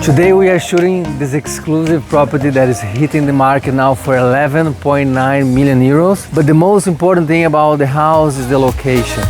Today we are shooting this exclusive property that is hitting the market now for 11.9 million euros. But the most important thing about the house is the location.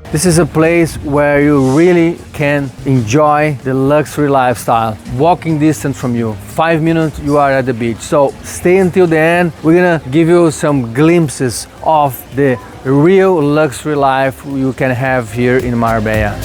This is a place where you really can enjoy the luxury lifestyle. Walking distance from you, 5 minutes you are at the beach. So stay until the end. We're gonna give you some glimpses of the real luxury life you can have here in Marbella.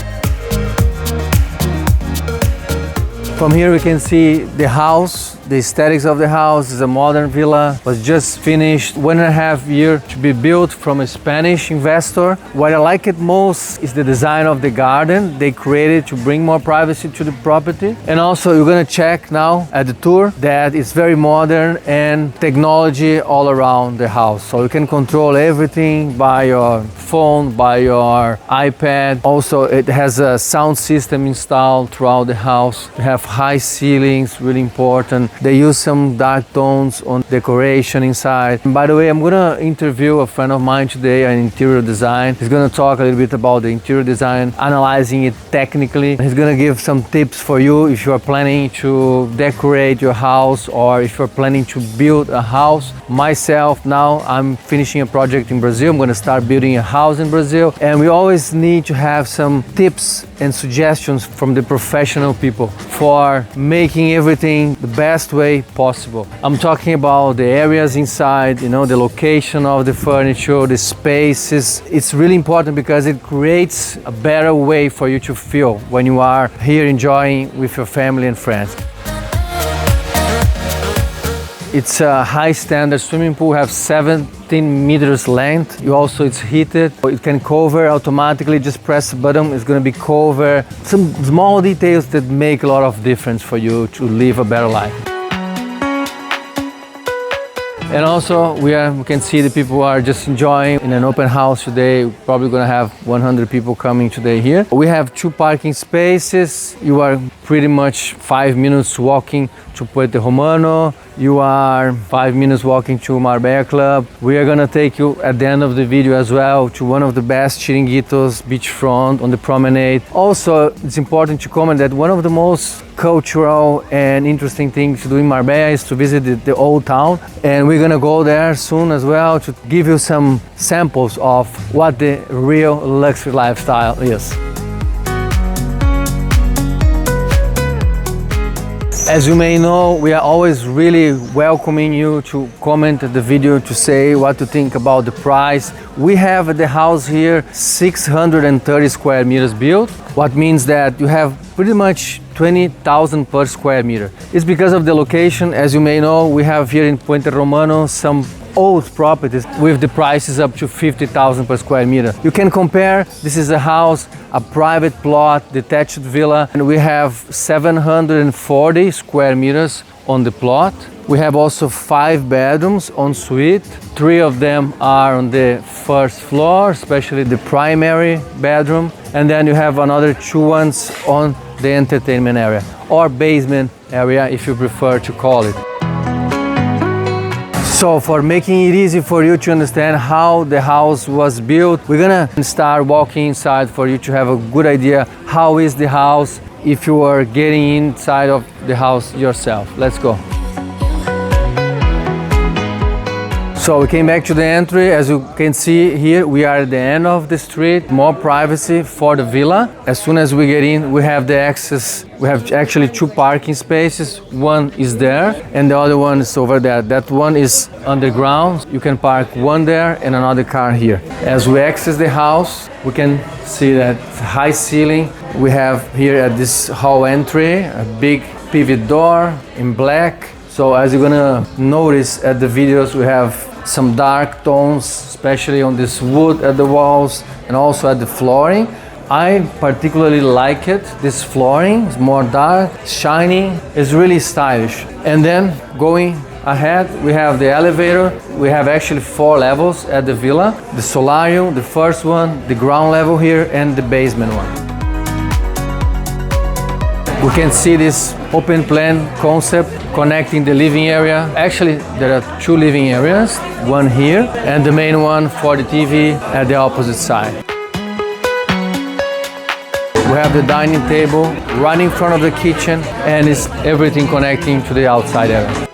From here we can see the house. The aesthetics of the house is a modern villa, was just finished 1.5 years to be built from a Spanish investor. What I like it most is the design of the garden they created to bring more privacy to the property. And also you're gonna check now at the tour that it's very modern and technology all around the house. So you can control everything by your phone, by your iPad. Also it has a sound system installed throughout the house. You have high ceilings, really important. They use some dark tones on decoration inside. And by the way, I'm gonna interview a friend of mine today, an interior design. He's gonna talk a little bit about the interior design, analyzing it technically. He's gonna give some tips for you if you are planning to decorate your house or if you're planning to build a house. Myself, now I'm finishing a project in Brazil. I'm gonna start building a house in Brazil. And we always need to have some tips and suggestions from the professional people for making everything the best way possible. I'm talking about the areas inside, you know, the location of the furniture, the spaces. It's really important because it creates a better way for you to feel when you are here enjoying with your family and friends. It's a high standard swimming pool, have 17 meters length. It's heated. It can cover automatically, just press a button, it's gonna be covered. Some small details that make a lot of difference for you to live a better life. And also we can see the people are just enjoying in an open house today. We're probably gonna have 100 people coming today here. We have 2 parking spaces. You are pretty much 5 minutes walking to Puente Romano. You are 5 minutes walking to Marbella Club. We are gonna take you at the end of the video as well to one of the best chiringuitos beachfront on the promenade. Also, it's important to comment that one of the most cultural and interesting things to do in Marbella is to visit the old town. And we're gonna go there soon as well to give you some samples of what the real luxury lifestyle is. As you may know, we are always really welcoming you to comment the video to say what you think about the price. We have at the house here 630 square meters built, what means that you have pretty much 20,000 per square meter. It's because of the location. As you may know, we have here in Puente Romano some old properties with the prices up to 50,000 per square meter. You can compare, this is a house, a private plot, detached villa, and we have 740 square meters on the plot. We have also 5 bedrooms en suite. 3 of them are on the first floor, especially the primary bedroom. And then you have another 2 ones on the entertainment area or basement area if you prefer to call it. So for making it easy for you to understand how the house was built, we're gonna start walking inside for you to have a good idea how is the house if you are getting inside of the house yourself. Let's go. So we came back to the entry. As you can see here, we are at the end of the street. More privacy for the villa. As soon as we get in, we have the access. We have actually 2 parking spaces. One is there and the other one is over there. That one is underground. You can park one there and another car here. As we access the house, we can see that high ceiling. We have here at this hall entry, a big pivot door in black. So as you're gonna notice at the videos, we have some dark tones, especially on this wood at the walls and also at the flooring. I particularly like it. This flooring is more dark, shiny, it's really stylish. And then going ahead, we have the elevator. We have actually 4 levels at the villa. The solarium, the first one, the ground level here, and the basement one. We can see this open plan concept connecting the living area. Actually, there are 2 living areas, one here and the main one for the TV at the opposite side. We have the dining table right in front of the kitchen, and it's everything connecting to the outside area.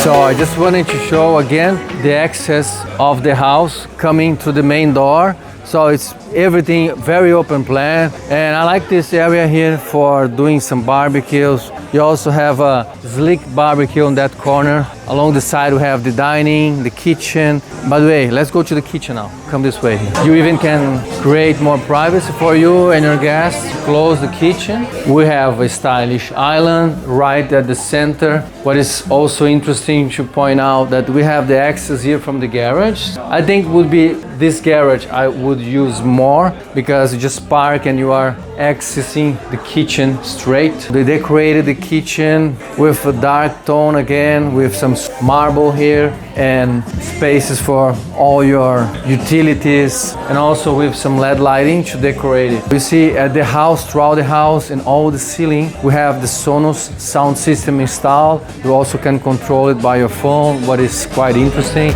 So I just wanted to show again the access of the house coming to the main door. So it's everything very open plan, and I like this area here for doing some barbecues. You also have a slick barbecue on that corner. Along the side we have the dining, the kitchen. By the way, let's go to the kitchen now. Come this way. You even can create more privacy for you and your guests. Close the kitchen. We have a stylish island right at the center. What is also interesting to point out that we have the access here from the garage. I think would be this garage I would use more, because you just park and you are accessing the kitchen straight. They decorated the kitchen with a dark tone again, with some marble here and spaces for all your utilities, and also with some LED lighting to decorate it. You see at the house, throughout the house and all the ceiling, we have the Sonos sound system installed. You also can control it by your phone, what is quite interesting.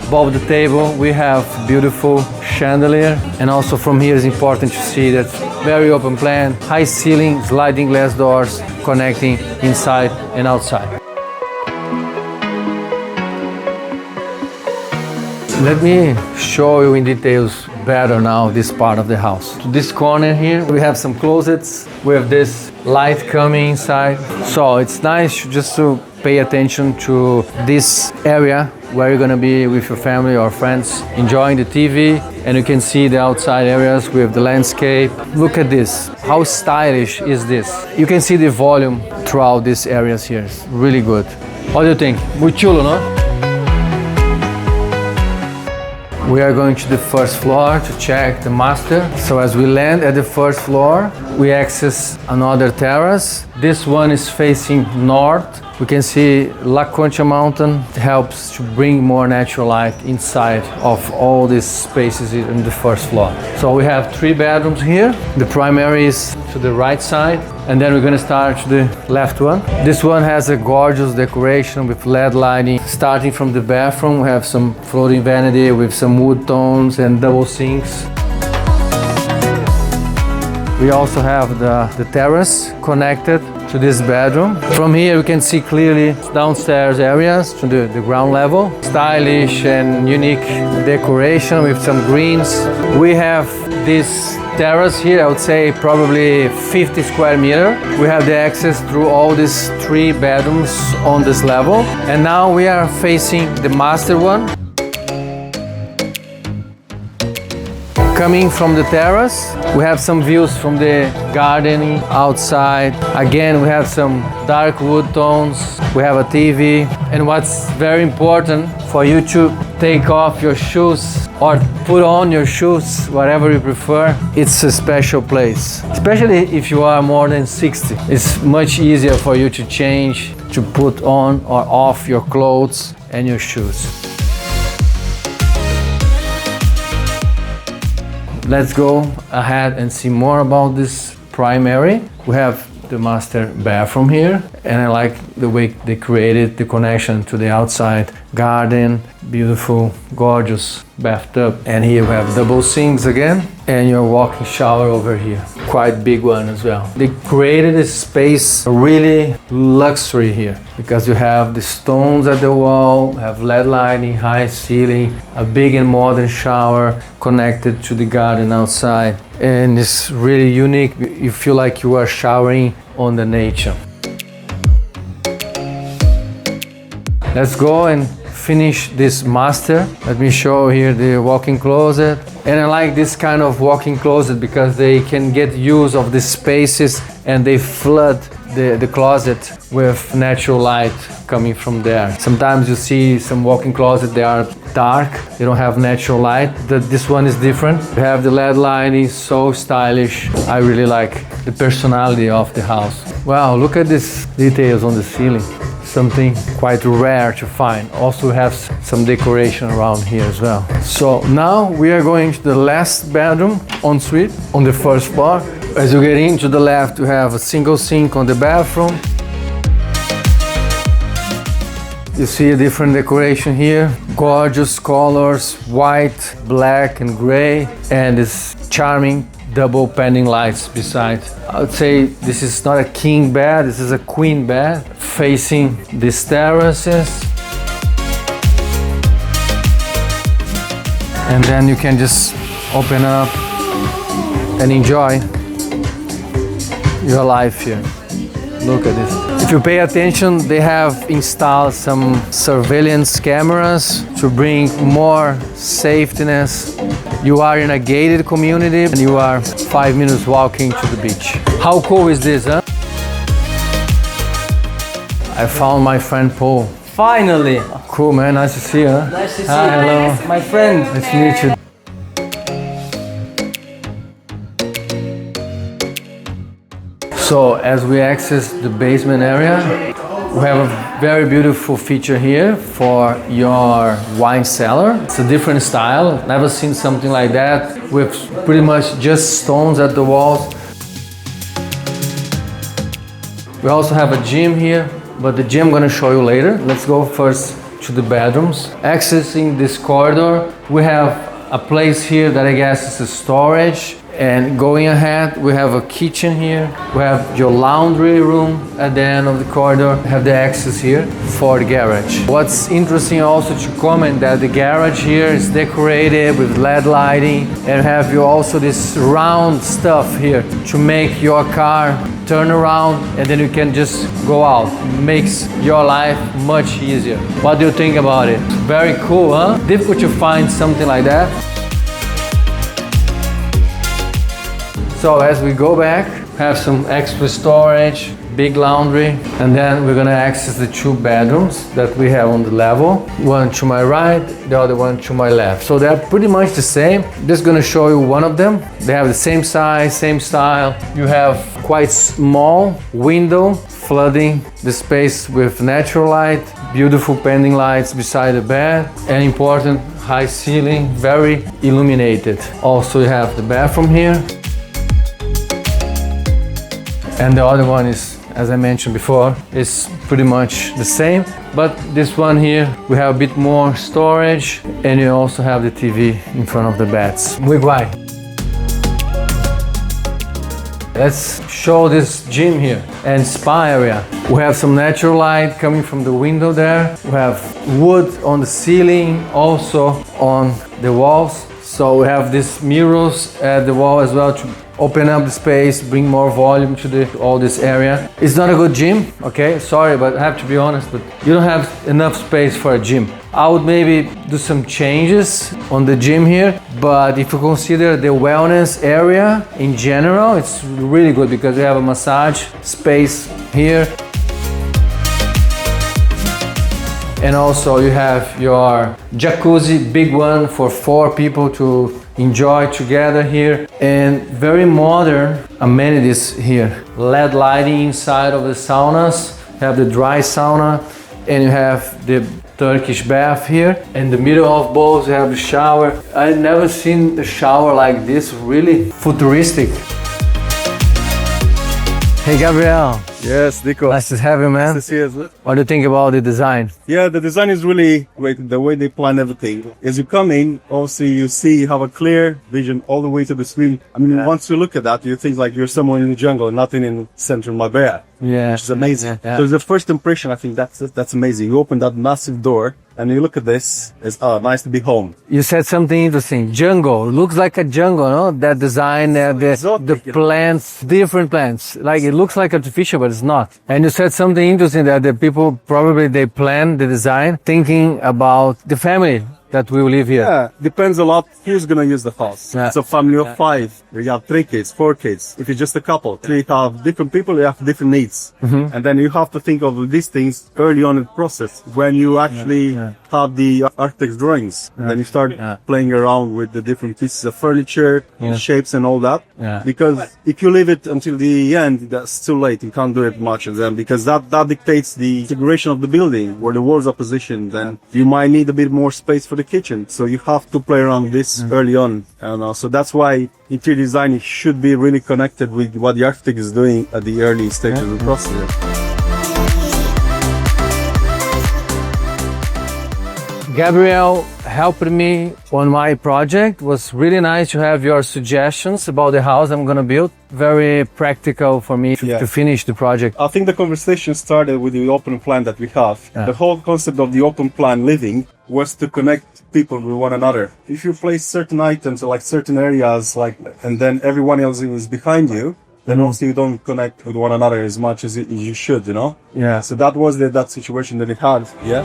Above the table we have beautiful chandelier, and also from here is important to see that very open plan, high ceiling, sliding glass doors connecting inside and outside. Let me show you in details better now this part of the house. To this corner here we have some closets with this light coming inside. So it's nice just to pay attention to this area where you're gonna be with your family or friends enjoying the TV, and you can see the outside areas with the landscape. Look at this, how stylish is this? You can see the volume throughout these areas here, it's really good. What do you think? Muy chulo, no? We are going to the first floor to check the master. So as we land at the first floor, we access another terrace. This one is facing north. We can see La Concha mountain. It helps to bring more natural light inside of all these spaces in the first floor. So we have 3 bedrooms here. The primary is to the right side, and then we're gonna start to the left one. This one has a gorgeous decoration with LED lighting. Starting from the bathroom, we have some floating vanity with some wood tones and double sinks. We also have the terrace connected to this bedroom. From here we can see clearly downstairs areas to the ground level. Stylish and unique decoration with some greens. We have this terrace here, I would say probably 50 square meter. We have the access through all these 3 bedrooms on this level. And now we are facing the master one. Coming from the terrace, we have some views from the garden outside. Again, we have some dark wood tones. We have a TV. And what's very important for you to take off your shoes or put on your shoes, whatever you prefer. It's a special place, especially if you are more than 60. It's much easier for you to change, to put on or off your clothes and your shoes. Let's go ahead and see more about this primary. We have the master bathroom here, and I like the way they created the connection to the outside garden. Beautiful, gorgeous bathtub. And here we have double sinks again, and your walk-in shower over here. Quite big one as well. They created a space, really luxury here, because you have the stones at the wall, have LED lighting, high ceiling, a big and modern shower connected to the garden outside. And it's really unique. You feel like you are showering on the nature. Let's go and finish this master. Let me show here the walk-in closet. And I like this kind of walk-in closet because they can get use of the spaces and they flood the closet with natural light coming from there. Sometimes you see some walk-in closet, they are dark, they don't have natural light. This one is different. You have the LED lighting, so stylish. I really like the personality of the house. Wow, look at these details on the ceiling. Something quite rare to find. Also has some decoration around here as well. So now we are going to the last bedroom ensuite on the first floor. As you get in to the left, you have a single sink on the bathroom. You see a different decoration here. Gorgeous colors, white, black and gray, and this charming double pending lights beside. I would say this is not a king bed, this is a queen bed facing these terraces. And then you can just open up and enjoy your life here. Look at this. If you pay attention, they have installed some surveillance cameras to bring more safetyness. You are in a gated community and you are 5 minutes walking to the beach. How cool is this, huh? I found my friend Paul. Finally! Cool, man. Nice to see you. Huh? Nice to see Hi, you. hello. My friend. Nice to meet you. So as we access the basement area, we have a very beautiful feature here for your wine cellar. It's a different style. Never seen something like that with pretty much just stones at the walls. We also have a gym here, but the gym I'm gonna show you later. Let's go first to the bedrooms. Accessing this corridor, we have a place here that I guess is a storage. And going ahead, we have a kitchen here. We have your laundry room at the end of the corridor. We have the access here for the garage. What's interesting also to comment that the garage here is decorated with LED lighting and have you also this round stuff here to make your car turn around and then you can just go out. Makes your life much easier. What do you think about it? Very cool, huh? Difficult to find something like that. So as we go back, have some extra storage, big laundry, and then we're gonna access the 2 bedrooms that we have on the level. One to my right, the other one to my left. So they're pretty much the same. Just gonna show you one of them. They have the same size, same style. You have quite small window flooding the space with natural light, beautiful pending lights beside the bed, and important high ceiling, very illuminated. Also you have the bathroom here. And the other one is, as I mentioned before, is pretty much the same. But this one here, we have a bit more storage and you also have the TV in front of the beds. Muy guay. Let's show this gym here and spa area. We have some natural light coming from the window there. We have wood on the ceiling, also on the walls. So we have these mirrors at the wall as well to open up the space, bring more volume to all this area. It's not a good gym, okay? Sorry, but I have to be honest, but you don't have enough space for a gym. I would maybe do some changes on the gym here, but if you consider the wellness area in general, it's really good because you have a massage space here. And also you have your jacuzzi, big one for 4 people to enjoy together here. And very modern amenities here. LED lighting inside of the saunas. You have the dry sauna and you have the Turkish bath here. In the middle of both you have the shower. I've never seen a shower like this, really futuristic. Hey Gabriel. Yes, Nico. Nice to have you, man. Nice to see you. What do you think about the design? Yeah, the design is really great, the way they plan everything. As you come in, also you see you have a clear vision all the way to the screen. I mean, once you look at that, you think like you're somewhere in the jungle, nothing in central Marbella. Yeah. Which is amazing. Yeah. So the first impression, I think that's amazing. You open that massive door and you look at this, it's nice to be home. You said something interesting. Jungle. Looks like a jungle, no? That design, the plants, different plants. Like it looks like artificial, but it's not. And you said something interesting that the people probably they plan the design thinking about the family. that will live here? Yeah, depends a lot who's gonna use the house. Yeah. It's a family of 5. You have 3 kids, 4 kids. If it's just a couple, you have different people, you have different needs. And then you have to think of these things early on in the process when you actually have the architect's drawings. And then you start playing around with the different pieces of furniture, shapes and all that. Because if you leave it until the end, that's too late. You can't do it much of them because that dictates the configuration of the building, where the walls are positioned. And you might need a bit more space for the kitchen. So you have to play around with this early on. And so that's why interior design should be really connected with what the architect is doing at the early stage of the process. Gabriel helped me on my project. It was really nice to have your suggestions about the house I'm gonna build. Very practical for me to finish the project. I think the conversation started with the open plan that we have. The whole concept of the open plan living was to connect people with one another. If you place certain items like certain areas, and then everyone else is behind you, then obviously you don't connect with one another as much as you should, you know? Yeah. So that was that situation that it had. Yeah.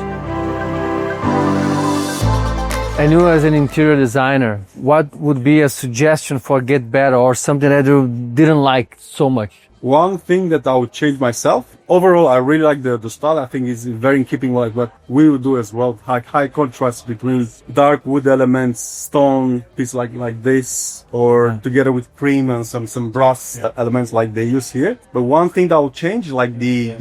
And you as an interior designer, what would be a suggestion for get better or something that you didn't like so much? One thing that I would change myself. Overall, I really like the style. I think it's very in keeping with what we would do as well. High contrast between dark wood elements, stone piece like this, or together with cream and some brass elements like they use here. But one thing that I would change, like the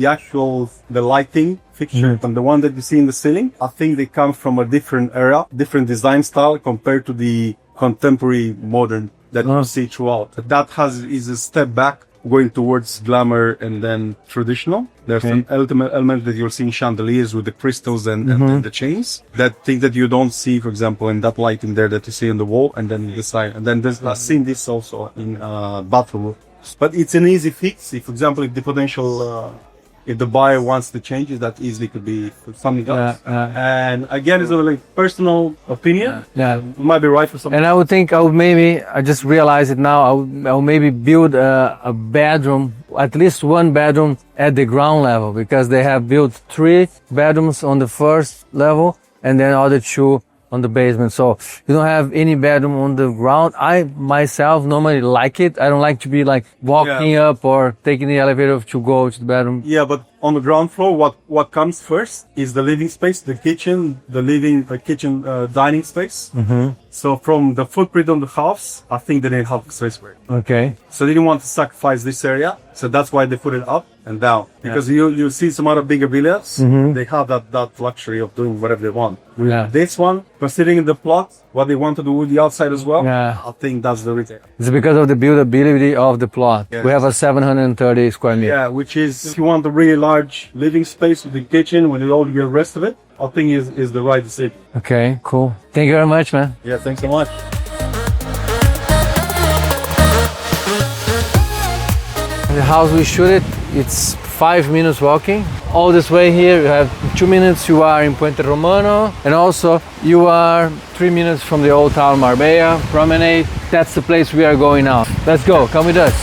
lighting fixture and the one that you see in the ceiling, I think they come from a different era, different design style compared to the contemporary modern that you see throughout. That is a step back, going towards glamour and then traditional. There's some elements that you'll see in chandeliers with the crystals and the chains. That thing that you don't see, for example, in that lighting there that you see on the wall and then the side. And then I've seen this also in bathroom. But it's an easy fix. If, for example, if the buyer wants to change it, that easily could be something else. And again, it's a personal opinion. It might be right for some. And I would think I just realized it now, I would maybe build a bedroom, at least one bedroom at the ground level, because they have built 3 bedrooms on the first level and then other 2 on the basement. So you don't have any bedroom on the ground. I myself normally like it. I don't like to be like walking up or taking the elevator to go to the bedroom. Yeah, but on the ground floor, what comes first is the living space, the kitchen, dining space. So from the footprint on the house, I think they didn't have space for it. Okay. So they didn't want to sacrifice this area. So that's why they put it up and down. Because you see some other bigger villas, they have that luxury of doing whatever they want. Yeah. This one, considering the plot, what they want to do with the outside as well, I think that's the retail. It's because of the buildability of the plot. Yes. We have a 730 square meter. Yeah, which is, if you want a really large living space with the kitchen, with all the rest of it, I think is the right decision. Okay, cool. Thank you very much, man. Yeah, thanks so much. The house we shoot it's 5 minutes walking. All this way here, you have 2 minutes, you are in Puente Romano, and also you are 3 minutes from the old town Marbella promenade. That's the place we are going now. Let's go, come with us.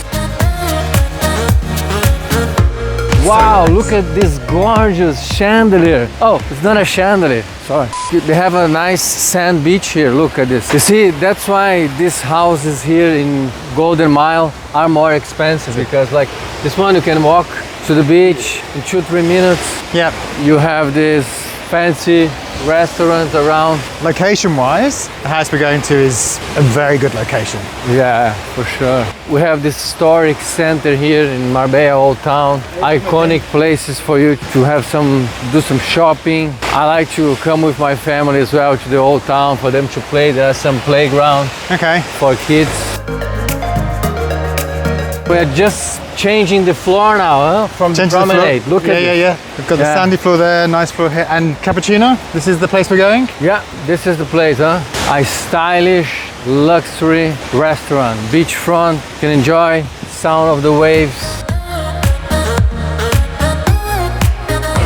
Wow, look at this gorgeous chandelier. Oh, it's not a chandelier, sorry. They have a nice sand beach here, look at this. You see, that's why these houses here in Golden Mile are more expensive, because like this one you can walk to the beach in 2-3 minutes. Yep. You have this fancy restaurants around. Location-wise, the house we're going to is a very good location. Yeah, for sure. We have this historic center here in Marbella Old Town. Iconic places for you to have do some shopping. I like to come with my family as well to the Old Town for them to play. There's some playground for kids. We're just changing the floor now, from the promenade. Look at this. Yeah. We've got the sandy floor there, nice floor here. And cappuccino, this is the place we're going? Yeah, this is the place, A stylish, luxury restaurant. Beachfront, you can enjoy sound of the waves.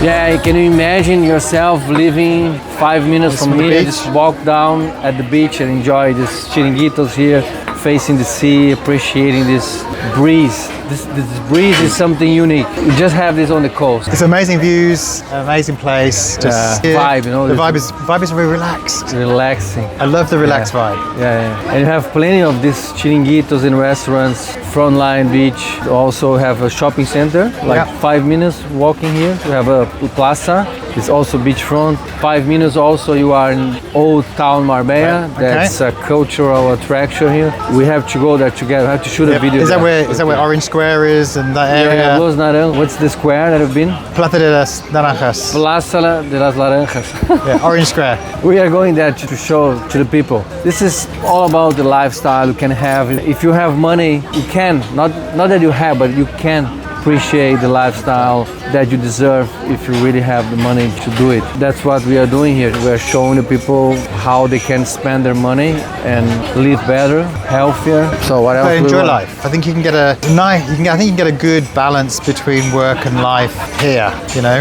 Yeah, can you imagine yourself living 5 minutes from here, just walk down at the beach and enjoy these chiringuitos here, facing the sea, appreciating this breeze. This breeze is something unique. We just have this on the coast. It's amazing views, amazing place. Just vibe, you know. The vibe is very relaxed. Relaxing. I love the relaxed vibe. Yeah. And you have plenty of these chiringuitos and restaurants, Frontline Beach. Also have a shopping center, like 5 minutes walking here. You have a plaza. It's also beachfront. 5 minutes also you are in Old Town Marbella. That's a cultural attraction here. We have to go there together. We have to shoot a video. Is that where Orange Square is and that area? Yeah, Los Naranjas. What's the square that I've been? Plaza de las Naranjas. Plaza de las Laranjas. Yeah, Orange Square. We are going there to show to the people. This is all about the lifestyle you can have. If you have money, you can. Not that you have, but you can appreciate the lifestyle that you deserve if you really have the money to do it. That's what we are doing here. We are showing the people how they can spend their money and live better, healthier. So what else? Enjoy life. I think you can get a good balance between work and life here. You know,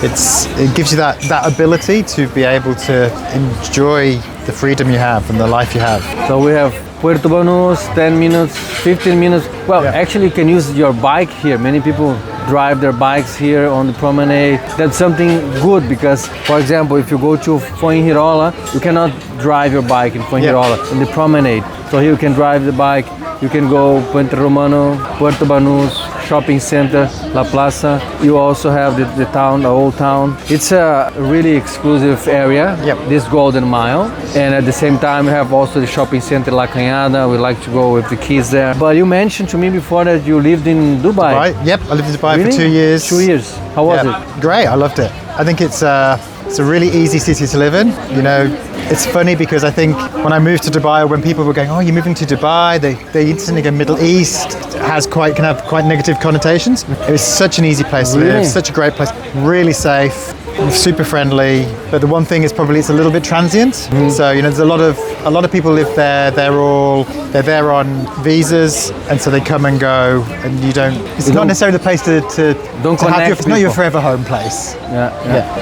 it gives you that ability to be able to enjoy the freedom you have and the life you have. So we have Puerto Banús, 10 minutes, 15 minutes. Well, actually you can use your bike here. Many people drive their bikes here on the promenade. That's something good because, for example, if you go to Fuengirola, you cannot drive your bike in Fuengirola, in the promenade. So here you can drive the bike. You can go Puente Romano, Puerto Banús, shopping center, La Plaza. You also have the town, the old town. It's a really exclusive area, this Golden Mile. And at the same time, we have also the shopping center, La Cañada. We like to go with the kids there. But you mentioned to me before that you lived in Dubai. Yep, I lived in Dubai for 2 years. 2 years. How was it? Great, I loved it. I think it's a really easy city to live in. You know, it's funny because I think when I moved to Dubai, when people were going, "Oh, you're moving to Dubai," they instantly go Middle East. Can have quite negative connotations. It was such an easy place to live, such a great place, really safe, super friendly. But the one thing is probably it's a little bit transient. So you know, there's a lot of people live there. They're there on visas, and so they come and go, and you don't. It's not necessarily the place to have it's not your forever home place.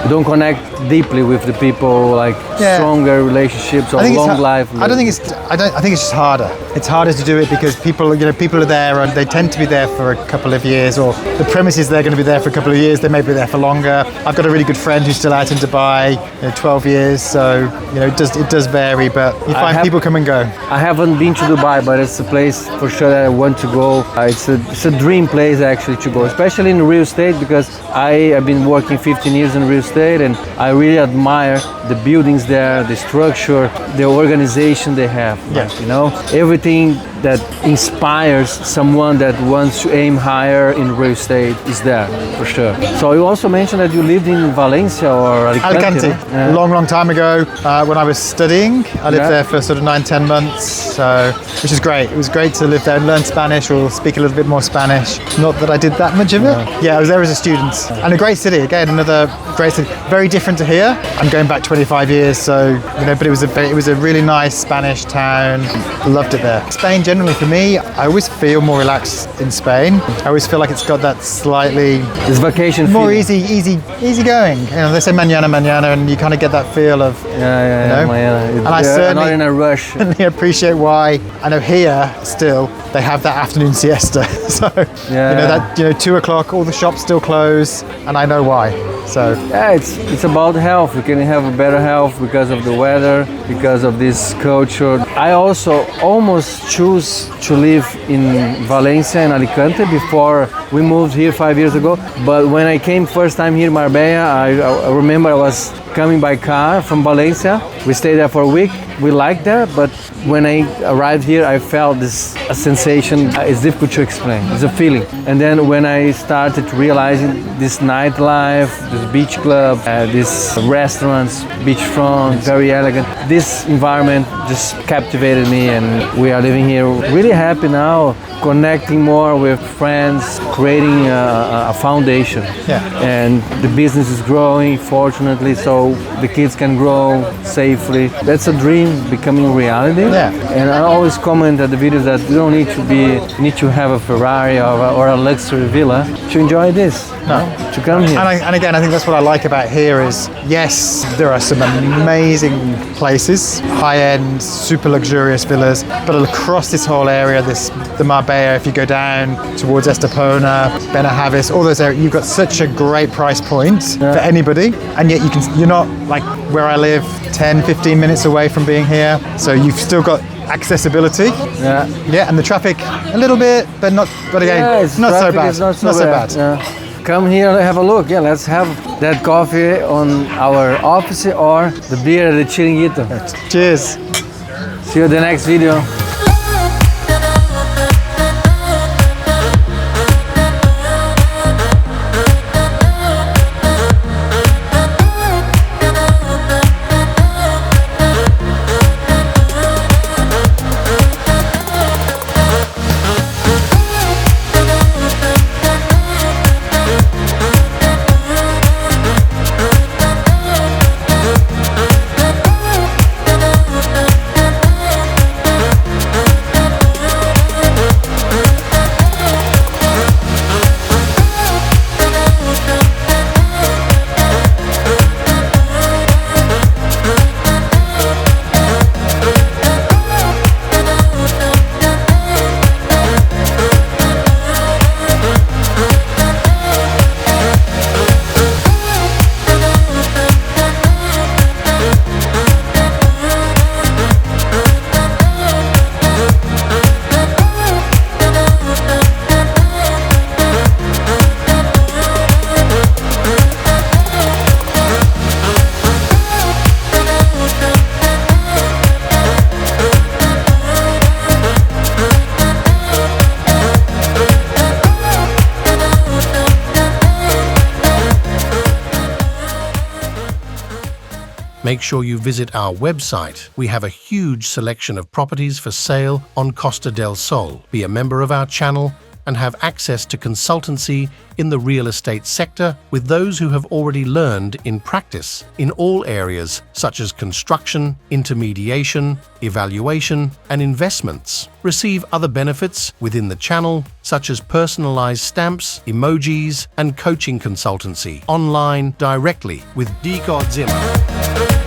You don't connect deeply with the people, like stronger relationships or long life. I think it's just harder. It's harder to do it because people are there and they tend to be there for a couple of years, or the premise is they're going to be there for a couple of years. They may be there for longer. I've got a really good friend who's still out in Dubai, 12 years. So it does vary, but you find people come and go. I haven't been to Dubai, but it's a place for sure that I want to go. It's a dream place actually to go, especially in real estate, because I have been working 15 years in real estate, and I really admire the buildings there, the structure, the organization they have. Everything that inspires someone that wants to aim higher in real estate is there for sure. So you also mentioned that you lived in Valencia or Alicante. Long time ago when I was studying. I lived there for sort of 9-10 months, which is great. It was great to live there and learn Spanish or speak a little bit more Spanish. Not that I did that much of it. Yeah, I was there as a student. And a great city, again, another great city. Very different to here. I'm going back 25 years, so but it was a really nice Spanish town. Loved it there. Spain generally for me, I always feel more relaxed in Spain. I always feel like it's got that slightly vacation more feeling. easy going. They say mañana, and you kind of get that feel of mañana. And I certainly not in a rush. appreciate why. I know here still they have that afternoon siesta. So 2 o'clock, all the shops still close, and I know why. So it's about health. You can have a better health because of the weather, because of this culture. I also almost choose to live in Valencia and Alicante before we moved here 5 years ago. But when I came first time here in Marbella, I remember I was coming by car from Valencia. We stayed there for a week. We liked that, but when I arrived here, I felt a sensation. It's difficult to explain. It's a feeling. And then when I started realizing this nightlife, this beach club, these restaurants, beachfront, very elegant, this environment just captivated me, and we are living here really happy now, connecting more with friends, creating a foundation. And the business is growing, fortunately, so the kids can grow safely. That's a dream becoming reality. And I always comment at the videos that you don't need to have a Ferrari or a luxury villa to enjoy this. To come here. And again, I think that's what I like about here is, yes, there are some amazing places, high-end, super luxurious villas, but across this whole area, the Marbella, if you go down towards Estepona, Benahavis, all those areas, you've got such a great price point for anybody, and yet you're not like where I live, 10, 15 minutes away from being here, so you've still got accessibility. Yeah, and the traffic a little bit, but again, it's not so traffic bad. is not so bad. Yeah. Come here and have a look. Yeah, let's have that coffee on our office or the beer at the Chiringuito. Cheers. See you in the next video. Make sure you visit our website. We have a huge selection of properties for sale on Costa del Sol. Be a member of our channel and have access to consultancy in the real estate sector with those who have already learned in practice in all areas such as construction, intermediation, evaluation, and investments. Receive other benefits within the channel such as personalized stamps, emojis, and coaching consultancy online directly with Zimmer.